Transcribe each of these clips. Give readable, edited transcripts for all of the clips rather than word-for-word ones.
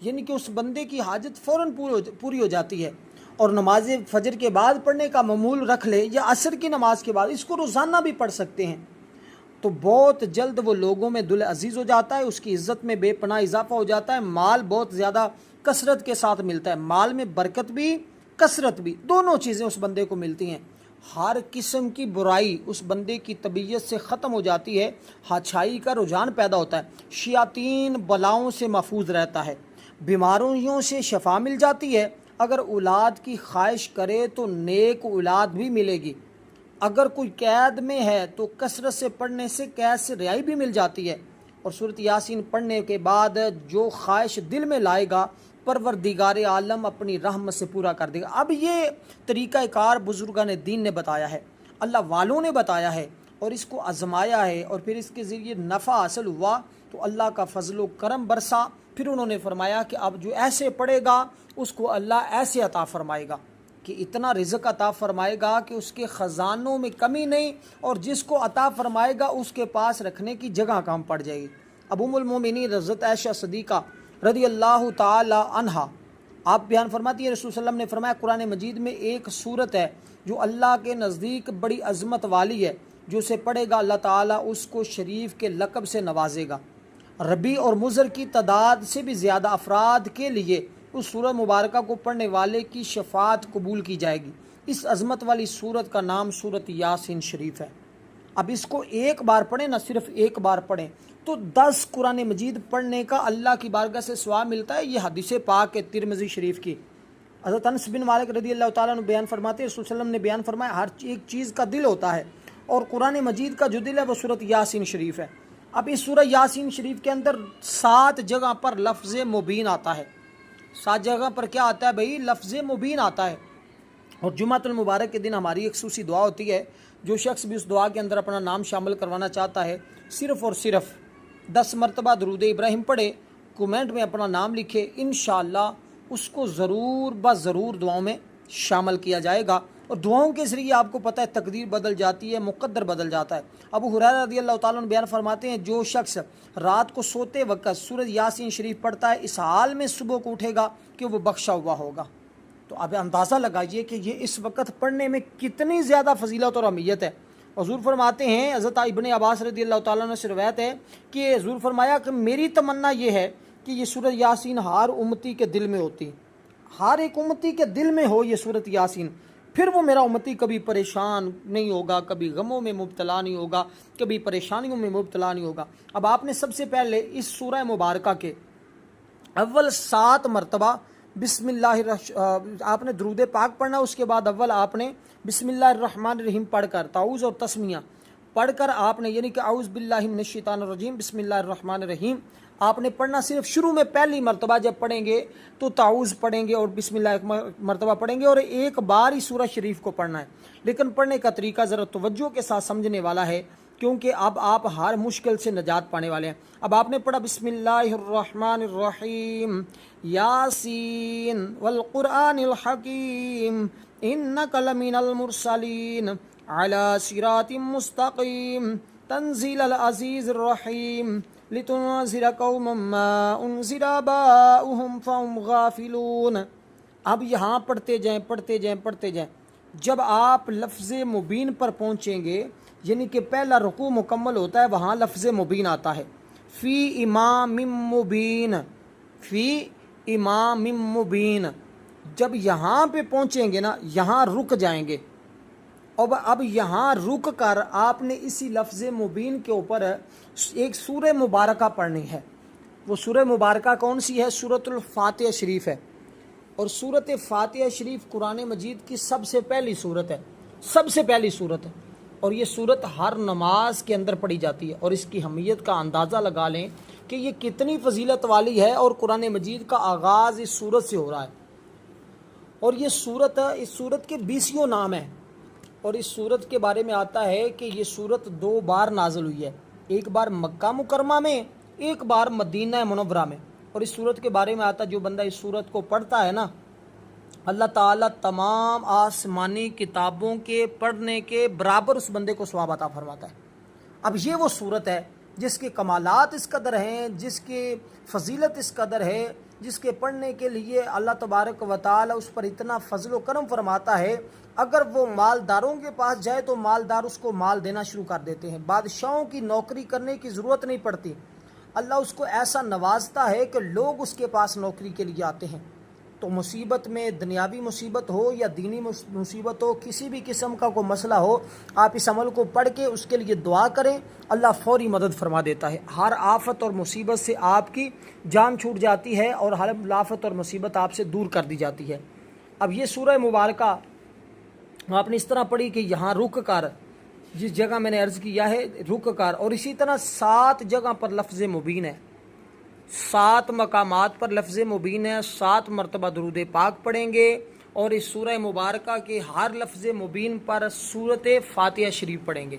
یعنی کہ اس بندے کی حاجت فوراً پوری ہو جاتی ہے۔ اور نماز فجر کے بعد پڑھنے کا معمول رکھ لے یا عصر کی نماز کے بعد، اس کو روزانہ بھی پڑھ سکتے ہیں، تو بہت جلد وہ لوگوں میں دل عزیز ہو جاتا ہے، اس کی عزت میں بے پناہ اضافہ ہو جاتا ہے، مال بہت زیادہ کثرت کے ساتھ ملتا ہے، مال میں برکت بھی کثرت بھی دونوں چیزیں اس بندے کو ملتی ہیں۔ ہر قسم کی برائی اس بندے کی طبیعت سے ختم ہو جاتی ہے، اچھائی کا رجحان پیدا ہوتا ہے، شیاطین بلاؤں سے محفوظ رہتا ہے، بیماریوں سے شفا مل جاتی ہے۔ اگر اولاد کی خواہش کرے تو نیک اولاد بھی ملے گی، اگر کوئی قید میں ہے تو کثرت سے پڑھنے سے قید سے رہائی بھی مل جاتی ہے، اور سورۃ یاسین پڑھنے کے بعد جو خواہش دل میں لائے گا پروردگار عالم اپنی رحمت سے پورا کر دے گا۔ اب یہ طریقہ کار بزرگان دین نے بتایا ہے، اللہ والوں نے بتایا ہے، اور اس کو آزمایا ہے، اور پھر اس کے ذریعے نفع حاصل ہوا تو اللہ کا فضل و کرم برسا۔ پھر انہوں نے فرمایا کہ اب جو ایسے پڑھے گا اس کو اللہ ایسے عطا فرمائے گا کہ اتنا رزق عطا فرمائے گا کہ اس کے خزانوں میں کمی نہیں، اور جس کو عطا فرمائے گا اس کے پاس رکھنے کی جگہ کم پڑ جائے گی۔ اب ام المومنین حضرت عائشہ صدیقہ رضی اللہ تعالی عنہا آپ بیان فرماتی ہے، رسول صلی اللہ علیہ وسلم نے فرمایا قرآن مجید میں ایک صورت ہے جو اللہ کے نزدیک بڑی عظمت والی ہے، جو اسے پڑھے گا اللہ تعالیٰ اس کو شریف کے لقب سے نوازے گا، ربیع اور مضر کی تعداد سے بھی زیادہ افراد کے لیے اس سورہ مبارکہ کو پڑھنے والے کی شفاعت قبول کی جائے گی۔ اس عظمت والی سورت کا نام سورۃ یاسین شریف ہے۔ اب اس کو ایک بار پڑھیں، نہ صرف ایک بار پڑھیں تو 10 قرآن مجید پڑھنے کا اللہ کی بارگاہ سے ثواب ملتا ہے۔ یہ حدیث پاک ہے ترمذی شریف کی۔ حضرت انس بن مالک رضی اللہ تعالیٰ عنہ بیان فرماتے ہیں، رسول صلی اللہ علیہ وسلم نے بیان فرمایا ہر ایک چیز کا دل ہوتا ہے، اور قرآن مجید کا جو دل ہے وہ سورۃ یاسین شریف ہے۔ اب اس سورہ یاسین شریف کے اندر 7 جگہ پر لفظ مبین آتا ہے۔ 7 جگہ پر کیا آتا ہے بھائی؟ لفظ مبین آتا ہے۔ اور جمعۃ المبارک کے دن ہماری ایک خصوصی دعا ہوتی ہے، جو شخص بھی اس دعا کے اندر اپنا نام شامل کروانا چاہتا ہے صرف اور صرف 10 مرتبہ درود ابراہیم پڑھے، کومنٹ میں اپنا نام لکھے، انشاءاللہ اس کو ضرور ضرور دعاؤں میں شامل کیا جائے گا، اور دعاؤں کے ذریعے آپ کو پتہ ہے تقدیر بدل جاتی ہے، مقدر بدل جاتا ہے۔ ابو ہریرہ رضی اللہ تعالیٰ عنہ بیان فرماتے ہیں، جو شخص رات کو سوتے وقت سورۃ یاسین شریف پڑھتا ہے اس حال میں صبح کو اٹھے گا کہ وہ بخشا ہوا ہوگا۔ تو اب اندازہ لگائیے کہ یہ اس وقت پڑھنے میں کتنی زیادہ فضیلت اور اہمیت ہے۔ حضور فرماتے ہیں، حضرت ابن عباس رضی اللہ تعالیٰ عنہ سے روایت ہے کہ حضور فرمایا کہ میری تمنا یہ ہے کہ یہ سورۃ یاسین ہر امتی کے دل میں ہوتی، ہر ایک امتی کے دل میں ہو یہ سورۃ یاسین، پھر وہ میرا امتی کبھی پریشان نہیں ہوگا، کبھی غموں میں مبتلا نہیں ہوگا، کبھی پریشانیوں میں مبتلا نہیں ہوگا۔ اب آپ نے سب سے پہلے اس سورہ مبارکہ کے اول 7 مرتبہ بسم اللہ آپ نے درود پاک پڑھنا، اس کے بعد اول آپ نے بسم اللہ الرحمن الرحیم پڑھ کر تعوذ اور تسمیہ پڑھ کر آپ نے، یعنی کہ اعوذ باللہ من الشیطان الرجیم بسم اللہ الرحمن الرحیم آپ نے پڑھنا۔ صرف شروع میں پہلی مرتبہ جب پڑھیں گے تو تعوذ پڑھیں گے اور بسم اللہ ایک مرتبہ پڑھیں گے، اور ایک بار ہی سورہ شریف کو پڑھنا ہے۔ لیکن پڑھنے کا طریقہ ذرا توجہ کے ساتھ سمجھنے والا ہے، کیونکہ اب آپ ہر مشکل سے نجات پانے والے ہیں۔ اب آپ نے پڑھا بسم اللہ الرحمن الرحیم یاسین والقرآن الحکیم انک لمن المرسلین علی صراط مستقیم تنزیل العزیز الرحیم لتنذر قوما ما انذر آباؤہم فہم غافلون۔ اب یہاں پڑھتے جائیں، جب آپ لفظ مبین پر پہنچیں گے، یعنی کہ پہلا رکوع مکمل ہوتا ہے، وہاں لفظ مبین آتا ہے، فی امام مبین، فی امام مبین۔ جب یہاں پہ پہنچیں گے نا، یہاں رک جائیں گے، اب یہاں رک کر آپ نے اسی لفظ مبین کے اوپر ایک سورہ مبارکہ پڑھنی ہے۔ وہ سورہ مبارکہ کون سی ہے؟ سورۃ الفاتحہ شریف ہے، اور سورۃ فاتحہ شریف قرآن مجید کی سب سے پہلی سورت ہے، سب سے پہلی سورت ہے، اور یہ سورت ہر نماز کے اندر پڑھی جاتی ہے، اور اس کی اہمیت کا اندازہ لگا لیں کہ یہ کتنی فضیلت والی ہے، اور قرآن مجید کا آغاز اس سورت سے ہو رہا ہے۔ اور یہ سورت، اس سورت کے 20 نام ہیں، اور اس سورت کے بارے میں آتا ہے کہ یہ سورت 2 بار نازل ہوئی ہے، ایک بار مکہ مکرمہ میں، ایک بار مدینہ منورہ میں۔ اور اس سورت کے بارے میں آتا ہے جو بندہ اس سورت کو پڑھتا ہے نا، اللہ تعالیٰ تمام آسمانی کتابوں کے پڑھنے کے برابر اس بندے کو ثواب عطا فرماتا ہے۔ اب یہ وہ سورت ہے جس کے کمالات اس قدر ہیں، جس کے فضیلت اس قدر ہے جس کے پڑھنے کے لیے اللہ تبارک و تعالی اس پر اتنا فضل و کرم فرماتا ہے، اگر وہ مالداروں کے پاس جائے تو مالدار اس کو مال دینا شروع کر دیتے ہیں، بادشاہوں کی نوکری کرنے کی ضرورت نہیں پڑتی، اللہ اس کو ایسا نوازتا ہے کہ لوگ اس کے پاس نوکری کے لیے آتے ہیں۔ تو مصیبت میں، دنیاوی مصیبت ہو یا دینی مصیبت ہو، کسی بھی قسم کا کوئی مسئلہ ہو، آپ اس عمل کو پڑھ کے اس کے لیے دعا کریں، اللہ فوری مدد فرما دیتا ہے۔ ہر آفت اور مصیبت سے آپ کی جان چھوٹ جاتی ہے اور ہر آفت اور مصیبت آپ سے دور کر دی جاتی ہے۔ اب یہ سورہ مبارکہ آپ نے اس طرح پڑھی کہ یہاں رک کر، جس جگہ میں نے عرض کیا ہے رک کر، اور اسی طرح 7 جگہ پر لفظ مبین ہے، 7 مقامات پر لفظ مبین ہے، 7 مرتبہ درود پاک پڑھیں گے، اور اس سورہ مبارکہ کے ہر لفظ مبین پر سورت فاتحہ شریف پڑھیں گے،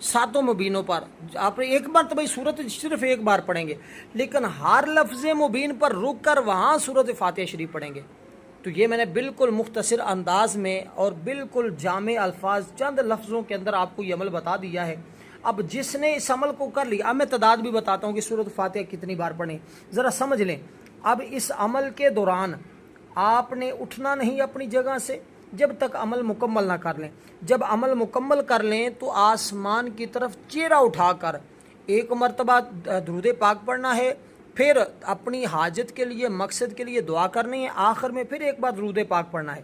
7 مبینوں پر آپ ایک مرتبہ سورت صرف ایک بار پڑھیں گے، لیکن ہر لفظ مبین پر رک کر وہاں سورت فاتحہ شریف پڑھیں گے۔ تو یہ میں نے بالکل مختصر انداز میں اور بالکل جامع الفاظ چند لفظوں کے اندر آپ کو یہ عمل بتا دیا ہے۔ اب جس نے اس عمل کو کر لیا، اب میں تعداد بھی بتاتا ہوں کہ سورۃ فاتحہ کتنی بار پڑھیں، ذرا سمجھ لیں۔ اب اس عمل کے دوران آپ نے اٹھنا نہیں اپنی جگہ سے جب تک عمل مکمل نہ کر لیں۔ جب عمل مکمل کر لیں تو آسمان کی طرف چہرہ اٹھا کر ایک مرتبہ درود پاک پڑھنا ہے، پھر اپنی حاجت کے لیے، مقصد کے لیے دعا کرنی ہے، آخر میں پھر ایک بار درود پاک پڑھنا ہے۔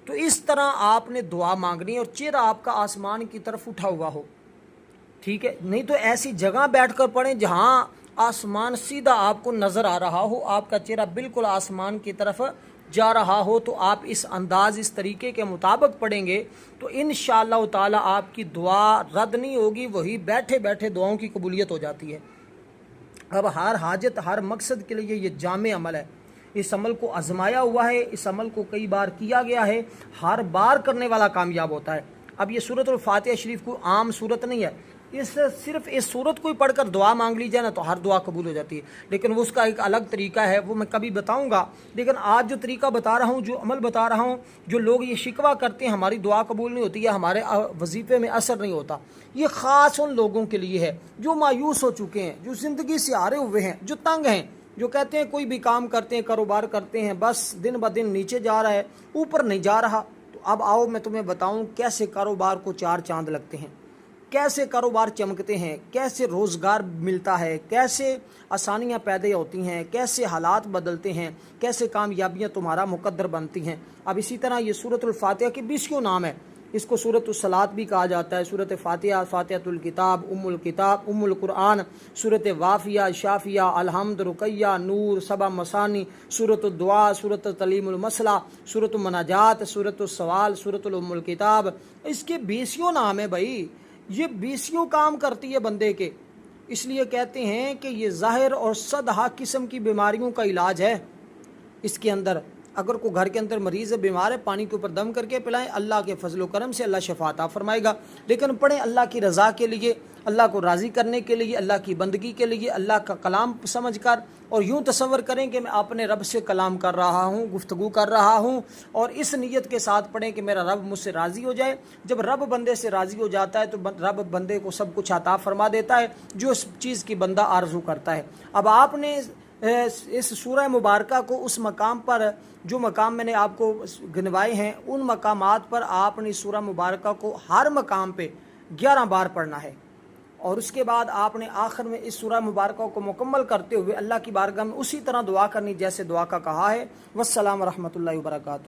تو اس طرح آپ نے دعا مانگنی ہے اور چہرہ آپ کا آسمان کی طرف اٹھا ہوا ہو، ٹھیک ہے؟ نہیں تو ایسی جگہ بیٹھ کر پڑھیں جہاں آسمان سیدھا آپ کو نظر آ رہا ہو، آپ کا چہرہ بالکل آسمان کی طرف جا رہا ہو، تو آپ اس انداز، اس طریقے کے مطابق پڑھیں گے تو انشاءاللہ تعالی آپ کی دعا رد نہیں ہوگی، وہی بیٹھے بیٹھے دعاؤں کی قبولیت ہو جاتی ہے۔ اب ہر حاجت، ہر مقصد کے لیے یہ جامع عمل ہے، اس عمل کو آزمایا ہوا ہے، اس عمل کو کئی بار کیا گیا ہے، ہر بار کرنے والا کامیاب ہوتا ہے۔ اب یہ سورۃ الفاتحہ شریف کو عام صورت نہیں ہے، صرف اس صورت کو ہی پڑھ کر دعا مانگ لی جائے نا تو ہر دعا قبول ہو جاتی ہے، لیکن اس کا ایک الگ طریقہ ہے، وہ میں کبھی بتاؤں گا۔ لیکن آج جو طریقہ بتا رہا ہوں، جو عمل بتا رہا ہوں، جو لوگ یہ شکوہ کرتے ہیں ہماری دعا قبول نہیں ہوتی یا ہمارے وظیفے میں اثر نہیں ہوتا، یہ خاص ان لوگوں کے لیے ہے جو مایوس ہو چکے ہیں، جو زندگی سے ہارے ہوئے ہیں، جو تنگ ہیں، جو کہتے ہیں کوئی بھی کام کرتے ہیں، کاروبار کرتے ہیں، بس دن بہ دن نیچے جا رہا ہے، اوپر نہیں جا رہا۔ تو اب آؤ میں تمہیں بتاؤں کیسے کاروبار کو 4 چاند لگتے ہیں، کیسے کاروبار چمکتے ہیں، کیسے روزگار ملتا ہے، کیسے آسانیاں پیدا ہوتی ہیں، کیسے حالات بدلتے ہیں، کیسے کامیابیاں تمہارا مقدر بنتی ہیں۔ اب اسی طرح یہ سورۃ الفاتحہ کے 20 نام ہے، اس کو سورۃ الصلاۃ بھی کہا جاتا ہے، سورۃ فاتحہ، فاتحۃ الکتاب، الکتاب، القرآن، سورۃ وافیہ، شافیہ، الحمد، رقیہ، نور، سبع مثانی، سورۃ الدعاء، سورۃ تعلیم المسئلہ، سورۃ المناجات، سورۃ السوال، سورۃ الکتاب۔ اس کے 20 نام ہیں بھائی، یہ 20 کام کرتی ہے بندے کے، اس لیے کہتے ہیں کہ یہ ظاہر اور صدہا قسم کی بیماریوں کا علاج ہے۔ اس کے اندر اگر کوئی گھر کے اندر مریض ہے، بیمار ہے، پانی کے اوپر دم کر کے پلائیں، اللہ کے فضل و کرم سے اللہ شفا عطا فرمائے گا۔ لیکن پڑھیں اللہ کی رضا کے لیے، اللہ کو راضی کرنے کے لیے، اللہ کی بندگی کے لیے، اللہ کا کلام سمجھ کر، اور یوں تصور کریں کہ میں اپنے رب سے کلام کر رہا ہوں، گفتگو کر رہا ہوں، اور اس نیت کے ساتھ پڑھیں کہ میرا رب مجھ سے راضی ہو جائے۔ جب رب بندے سے راضی ہو جاتا ہے تو رب بندے کو سب کچھ عطا فرما دیتا ہے جو اس چیز کی بندہ آرزو کرتا ہے۔ اب آپ نے اس سورہ مبارکہ کو اس مقام پر، جو مقام میں نے آپ کو گنوائے ہیں، ان مقامات پر آپ نے سورہ مبارکہ کو ہر مقام پہ 11 بار پڑھنا ہے، اور اس کے بعد آپ نے آخر میں اس سورہ مبارکہ کو مکمل کرتے ہوئے اللہ کی بارگاہ میں اسی طرح دعا کرنی جیسے دعا کا کہا ہے۔ والسلام ورحمۃ اللہ وبرکاتہ۔